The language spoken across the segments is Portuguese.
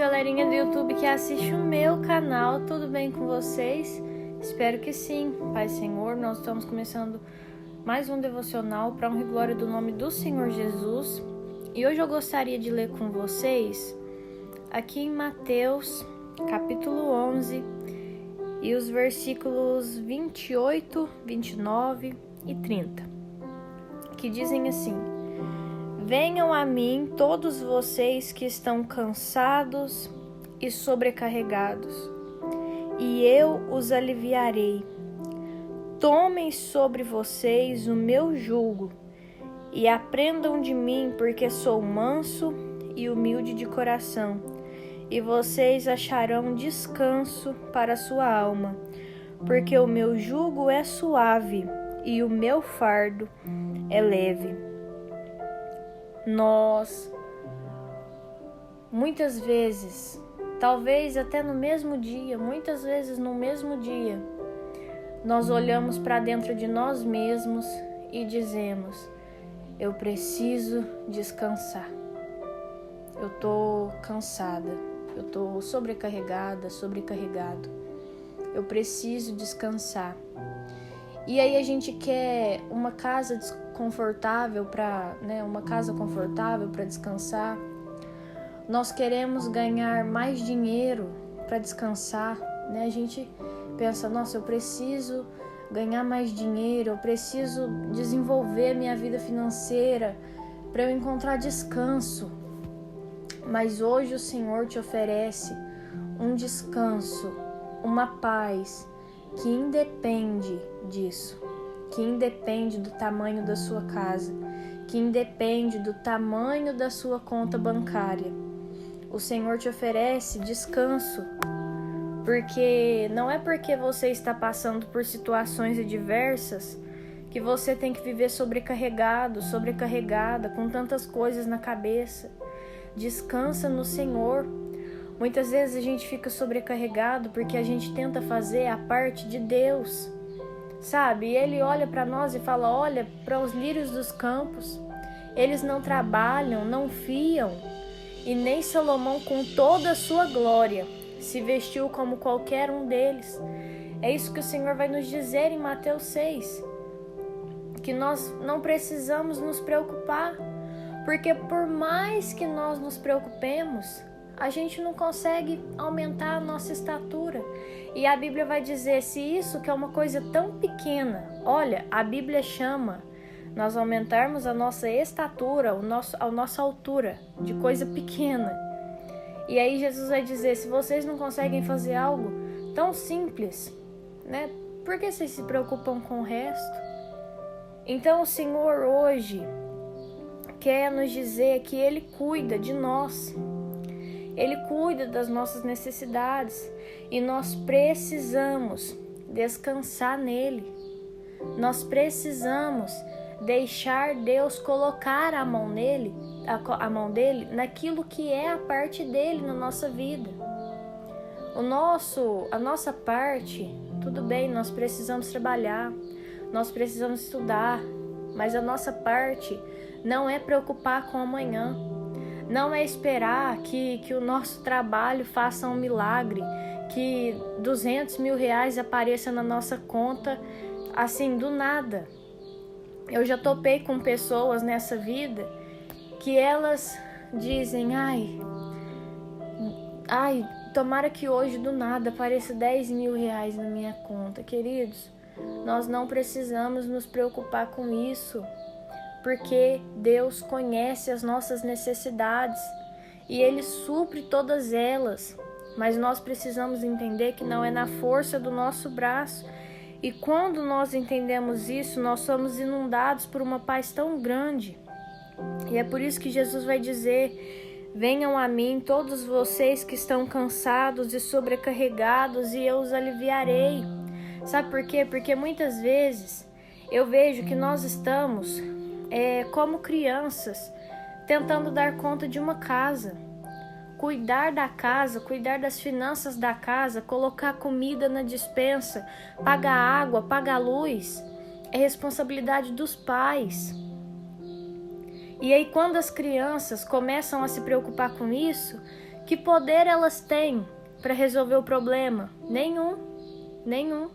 galerinha do YouTube que assiste o meu canal, tudo bem com vocês? Espero que sim, Pai Senhor. Nós estamos começando mais um devocional para honra e glória do nome do Senhor Jesus. E hoje eu gostaria de ler com vocês aqui em Mateus, capítulo 11, e os versículos 28, 29 e 30, que dizem assim: Venham a mim todos vocês que estão cansados e sobrecarregados, e eu os aliviarei. Tomem sobre vocês o meu jugo e aprendam de mim, porque sou manso e humilde de coração, e vocês acharão descanso para a sua alma, porque o meu jugo é suave e o meu fardo é leve. Nós, muitas vezes, talvez até no mesmo dia, muitas vezes no mesmo dia, nós olhamos para dentro de nós mesmos e dizemos: eu preciso descansar, eu estou cansada, eu estou sobrecarregada, sobrecarregado, eu preciso descansar. E aí a gente quer uma casa confortável para, uma casa confortável para descansar. Nós queremos ganhar mais dinheiro para descansar, A gente pensa: nossa, eu preciso ganhar mais dinheiro, eu preciso desenvolver minha vida financeira para eu encontrar descanso. Mas hoje o Senhor te oferece um descanso, uma paz que independe disso, que independe do tamanho da sua casa, que independe do tamanho da sua conta bancária. O Senhor te oferece descanso, porque não é porque você está passando por situações adversas que você tem que viver sobrecarregado, sobrecarregada, com tantas coisas na cabeça. Descansa no Senhor. Muitas vezes a gente fica sobrecarregado porque a gente tenta fazer a parte de Deus, sabe? E Ele olha para nós e fala: olha para os lírios dos campos, eles não trabalham, não fiam, e nem Salomão com toda a sua glória se vestiu como qualquer um deles. É isso que o Senhor vai nos dizer em Mateus 6, que nós não precisamos nos preocupar, porque por mais que nós nos preocupemos, a gente não consegue aumentar a nossa estatura. E a Bíblia vai dizer: se isso que é uma coisa tão pequena, olha, a Bíblia chama nós aumentarmos a nossa estatura, a nossa altura, de coisa pequena. E aí Jesus vai dizer: se vocês não conseguem fazer algo tão simples, por que vocês se preocupam com o resto? Então o Senhor hoje quer nos dizer que Ele cuida de nós. Ele cuida das nossas necessidades e nós precisamos descansar nele. Nós precisamos deixar Deus colocar a mão dele naquilo que é a parte dele na nossa vida. A nossa parte, tudo bem, nós precisamos trabalhar, nós precisamos estudar, mas a nossa parte não é preocupar com amanhã. Não é esperar que o nosso trabalho faça um milagre, que 200 mil reais apareça na nossa conta, assim, do nada. Eu já topei com pessoas nessa vida que elas dizem: ai, tomara que hoje do nada apareça 10 mil reais na minha conta. Queridos, nós não precisamos nos preocupar com isso, porque Deus conhece as nossas necessidades e Ele supre todas elas, mas nós precisamos entender que não é na força do nosso braço. E quando nós entendemos isso, nós somos inundados por uma paz tão grande. E é por isso que Jesus vai dizer: venham a mim todos vocês que estão cansados e sobrecarregados, e eu os aliviarei. Sabe por quê? Porque muitas vezes eu vejo que nós estamos como crianças, tentando dar conta de uma casa, cuidar da casa, cuidar das finanças da casa, colocar comida na despensa, pagar água, pagar luz, é responsabilidade dos pais. E aí quando as crianças começam a se preocupar com isso, Que poder elas têm para resolver o problema? Nenhum.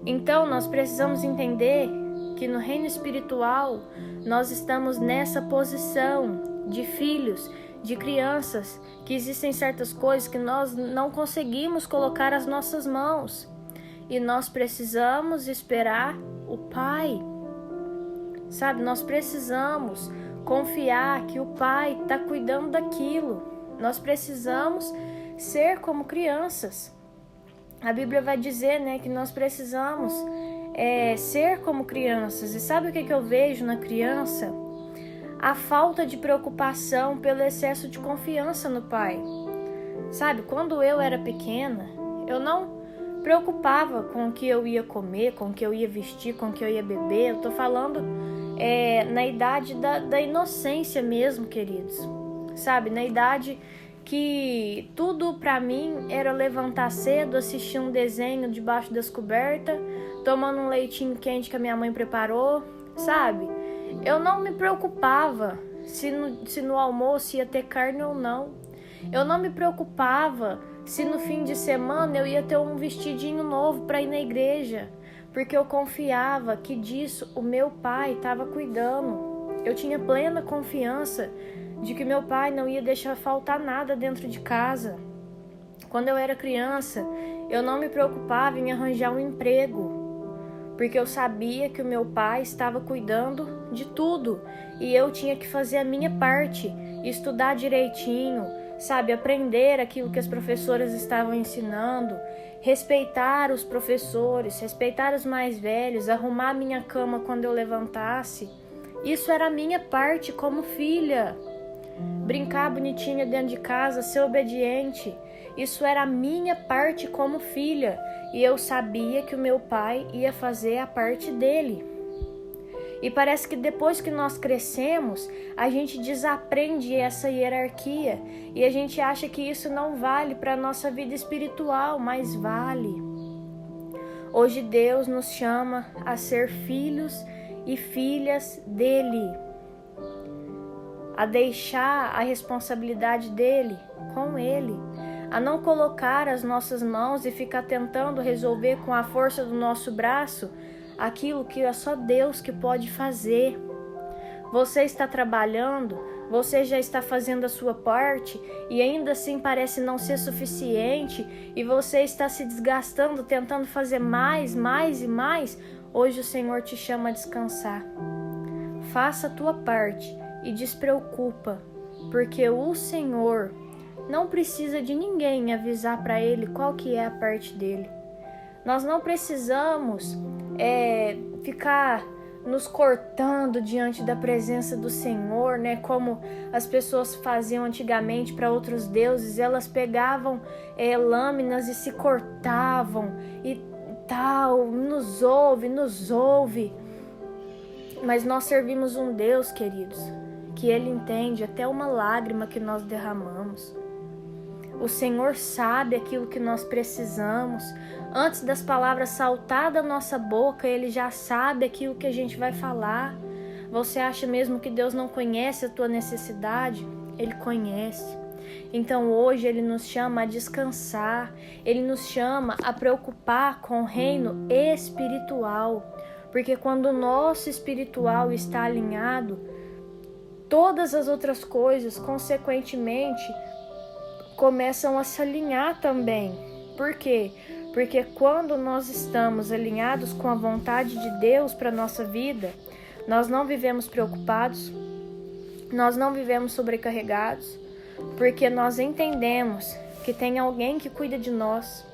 Então nós precisamos entender que no reino espiritual nós estamos nessa posição de filhos, de crianças, que existem certas coisas que nós não conseguimos colocar as nossas mãos e nós precisamos esperar o Pai, sabe? Nós precisamos confiar que o Pai está cuidando daquilo. Nós precisamos ser como crianças. A Bíblia vai dizer, né, que nós precisamos ser como crianças. E sabe o que eu vejo na criança? A falta de preocupação pelo excesso de confiança no Pai. Sabe, quando eu era pequena, eu não preocupava com o que eu ia comer, com o que eu ia vestir, com o que eu ia beber. Eu tô falando na idade da inocência mesmo, queridos. Sabe, na idade que tudo pra mim era levantar cedo, assistir um desenho debaixo das cobertas, tomando um leitinho quente que a minha mãe preparou, sabe? Eu não me preocupava se no almoço ia ter carne ou não. Eu não me preocupava se no fim de semana eu ia ter um vestidinho novo para ir na igreja, porque eu confiava que disso o meu pai estava cuidando. Eu tinha plena confiança de que meu pai não ia deixar faltar nada dentro de casa. Quando eu era criança, eu não me preocupava em arranjar um emprego, porque eu sabia que o meu pai estava cuidando de tudo e eu tinha que fazer a minha parte, estudar direitinho, sabe, aprender aquilo que as professoras estavam ensinando, respeitar os professores, respeitar os mais velhos, arrumar minha cama quando eu levantasse. Isso era a minha parte como filha. Brincar bonitinha dentro de casa, ser obediente, isso era a minha parte como filha. E eu sabia que o meu pai ia fazer a parte dele. E parece que depois que nós crescemos, a gente desaprende essa hierarquia. E a gente acha que isso não vale para a nossa vida espiritual, mas vale. Hoje Deus nos chama a ser filhos e filhas dele, a deixar a responsabilidade dele com ele, a não colocar as nossas mãos e ficar tentando resolver com a força do nosso braço aquilo que é só Deus que pode fazer. Você está trabalhando, você já está fazendo a sua parte e ainda assim parece não ser suficiente e você está se desgastando tentando fazer mais e mais. Hoje o Senhor te chama a descansar. Faça a tua parte e despreocupa, porque o Senhor não precisa de ninguém avisar para Ele qual que é a parte dele. Nós não precisamos ficar nos cortando diante da presença do Senhor, né? Como as pessoas faziam antigamente para outros deuses. Elas pegavam lâminas e se cortavam e tal, nos ouve. Mas nós servimos um Deus, queridos, que Ele entende até uma lágrima que nós derramamos. O Senhor sabe aquilo que nós precisamos. Antes das palavras saltar da nossa boca, Ele já sabe aquilo que a gente vai falar. Você acha mesmo que Deus não conhece a tua necessidade? Ele conhece. Então hoje Ele nos chama a descansar. Ele nos chama a preocupar com o reino espiritual. Porque quando o nosso espiritual está alinhado, todas as outras coisas, consequentemente, começam a se alinhar também. Por quê? Porque quando nós estamos alinhados com a vontade de Deus para a nossa vida, nós não vivemos preocupados, nós não vivemos sobrecarregados, porque nós entendemos que tem alguém que cuida de nós.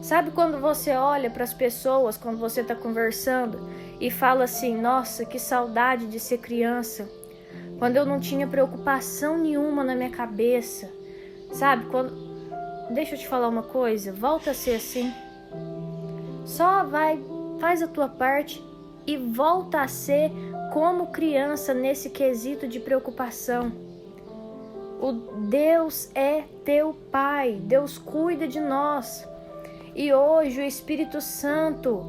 Sabe quando você olha para as pessoas, quando você está conversando e fala assim, nossa, que saudade de ser criança, quando eu não tinha preocupação nenhuma na minha cabeça, sabe? Deixa eu te falar uma coisa, volta a ser assim. Só faz a tua parte e volta a ser como criança nesse quesito de preocupação. O Deus é teu Pai, Deus cuida de nós. E hoje o Espírito Santo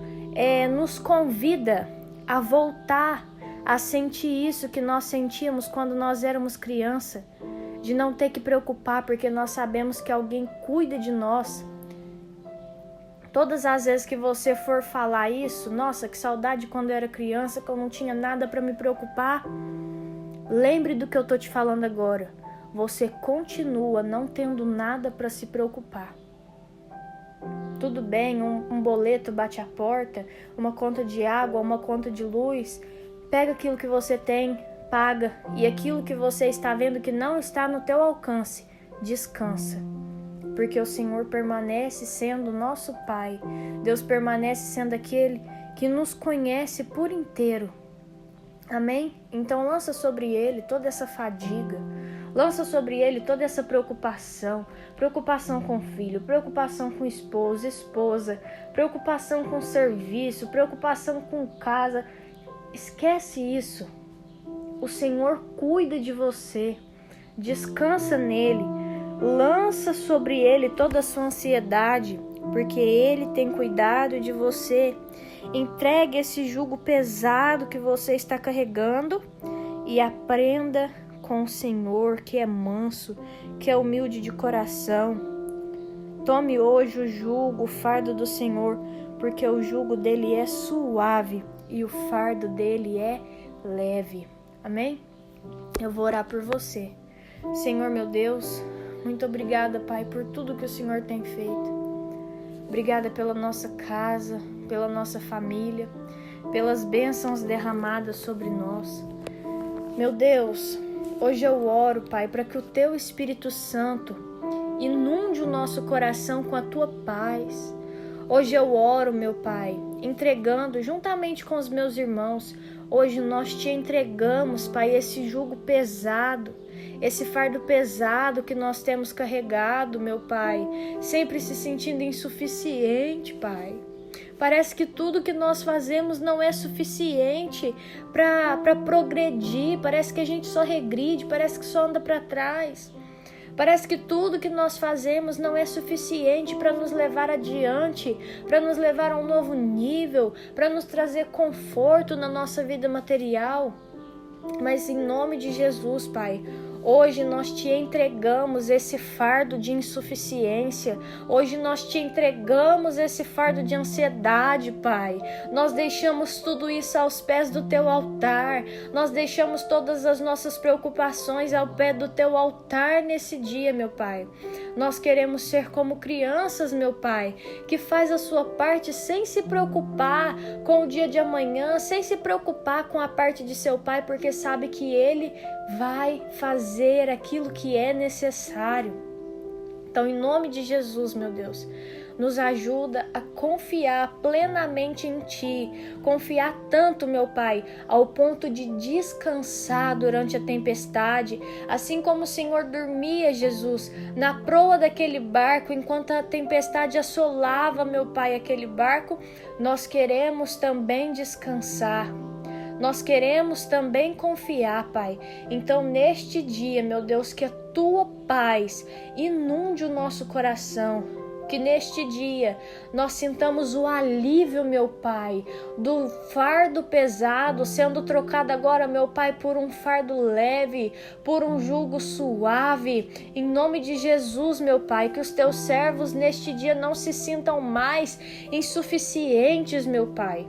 nos convida a voltar a sentir isso que nós sentíamos quando nós éramos criança. de não ter que preocupar, porque nós sabemos que alguém cuida de nós. Todas as vezes que você for falar isso, nossa, que saudade quando eu era criança, que eu não tinha nada para me preocupar. Lembre do que eu tô te falando agora. Você continua não tendo nada para se preocupar. Tudo bem, um boleto bate a porta, uma conta de água, uma conta de luz. Pega aquilo que você tem, paga. E aquilo que você está vendo que não está no teu alcance, descansa. Porque o Senhor permanece sendo nosso Pai. Deus permanece sendo aquele que nos conhece por inteiro. Amém? Então lança sobre Ele toda essa fadiga. Lança sobre Ele toda essa preocupação. Preocupação com filho, preocupação com esposo, esposa. Preocupação com serviço, preocupação com casa. Esquece isso. O Senhor cuida de você. Descansa nele. Lança sobre Ele toda a sua ansiedade, porque Ele tem cuidado de você. Entregue esse jugo pesado que você está carregando e aprenda com o Senhor, que é manso, que é humilde de coração. Tome hoje o jugo, o fardo do Senhor, porque o jugo dele é suave e o fardo dele é leve. Amém? Eu vou orar por você. Senhor, meu Deus, muito obrigada, Pai, por tudo que o Senhor tem feito. Obrigada pela nossa casa, pela nossa família, pelas bênçãos derramadas sobre nós. Meu Deus, hoje eu oro, Pai, para que o Teu Espírito Santo inunde o nosso coração com a Tua paz. Hoje eu oro, meu Pai, entregando juntamente com os meus irmãos. Hoje nós Te entregamos, Pai, esse jugo pesado, esse fardo pesado que nós temos carregado, meu Pai, sempre se sentindo insuficiente, Pai. Parece que tudo que nós fazemos não é suficiente para progredir, parece que a gente só regride, parece que só anda para trás. Parece que tudo que nós fazemos não é suficiente para nos levar adiante, para nos levar a um novo nível, para nos trazer conforto na nossa vida material. Mas em nome de Jesus, Pai, hoje nós Te entregamos esse fardo de insuficiência. Hoje nós Te entregamos esse fardo de ansiedade, Pai. Nós deixamos tudo isso aos pés do Teu altar. Nós deixamos todas as nossas preocupações ao pé do Teu altar nesse dia, meu Pai. Nós queremos ser como crianças, meu Pai, que faz a sua parte sem se preocupar com o dia de amanhã, sem se preocupar com a parte de seu Pai, porque sabe que Ele vai fazer aquilo que é necessário. Então, em nome de Jesus, meu Deus, nos ajuda a confiar plenamente em Ti, confiar tanto, meu Pai, ao ponto de descansar durante a tempestade, assim como o Senhor dormia, Jesus, na proa daquele barco, enquanto a tempestade assolava, meu Pai, aquele barco. Nós queremos também descansar. Nós queremos também confiar, Pai. Então, neste dia, meu Deus, que a Tua paz inunde o nosso coração. Que neste dia nós sintamos o alívio, meu Pai, do fardo pesado sendo trocado agora, meu Pai, por um fardo leve, por um jugo suave. Em nome de Jesus, meu Pai, que os Teus servos neste dia não se sintam mais insuficientes, meu Pai.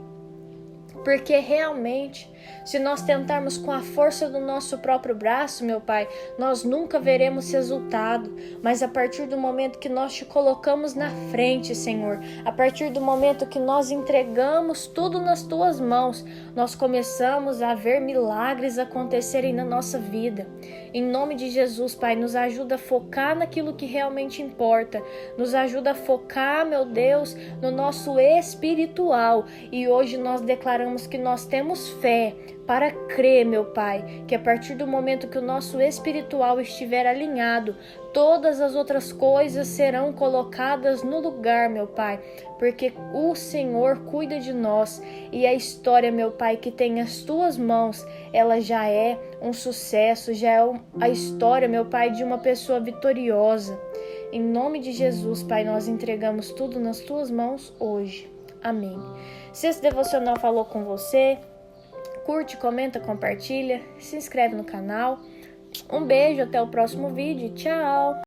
Porque realmente, se nós tentarmos com a força do nosso próprio braço, meu Pai, nós nunca veremos resultado. Mas a partir do momento que nós Te colocamos na frente, Senhor, a partir do momento que nós entregamos tudo nas Tuas mãos, nós começamos a ver milagres acontecerem na nossa vida. Em nome de Jesus, Pai, nos ajuda a focar naquilo que realmente importa. Nos ajuda a focar, meu Deus, no nosso espiritual. E hoje nós declaramos que nós temos fé para crer, meu Pai, que a partir do momento que o nosso espiritual estiver alinhado, todas as outras coisas serão colocadas no lugar, meu Pai, porque o Senhor cuida de nós e a história, meu Pai, que tem as Tuas mãos, ela já é um sucesso, já é a história, meu Pai, de uma pessoa vitoriosa. Em nome de Jesus, Pai, nós entregamos tudo nas Tuas mãos hoje. Amém. Se esse devocional falou com você, curte, comenta, compartilha, se inscreve no canal. Um beijo, até o próximo vídeo. Tchau!